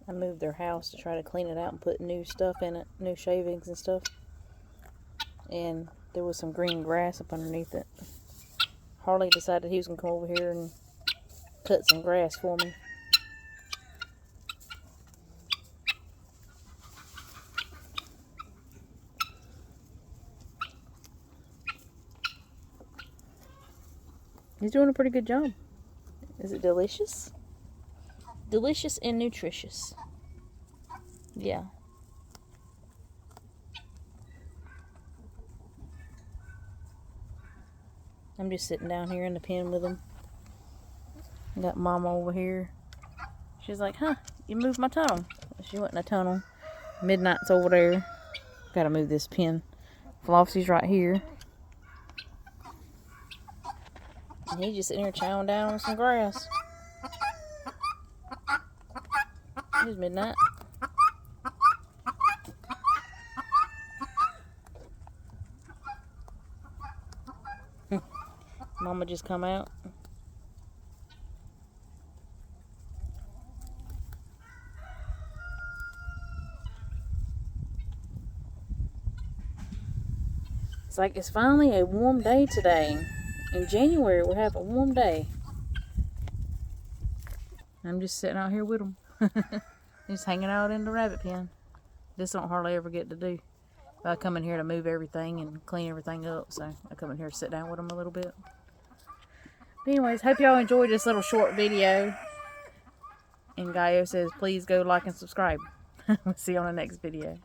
I moved their house to try to clean it out and put new stuff in it, new shavings and stuff. And there was some green grass up underneath it. Harley decided he was going to come over here and cut some grass for me. He's doing a pretty good job. Is it delicious? Delicious and nutritious. Yeah. I'm just sitting down here in the pen with him. Got Mama over here. She's like, huh, you moved my tunnel. She went in a tunnel. Midnight's over there. Gotta move this pen. Flossie's right here. And he's just sitting here chowing down on some grass. Here's Midnight. Mama just come out. It's like it's finally a warm day today. In January, we'll have a warm day. I'm just sitting out here with them. Just hanging out in the rabbit pen. This don't hardly ever get to do. I come in here to move everything and clean everything up. So I come in here to sit down with them a little bit. But anyways, hope y'all enjoyed this little short video. And Gaio says, please go like and subscribe. We'll see you on the next video.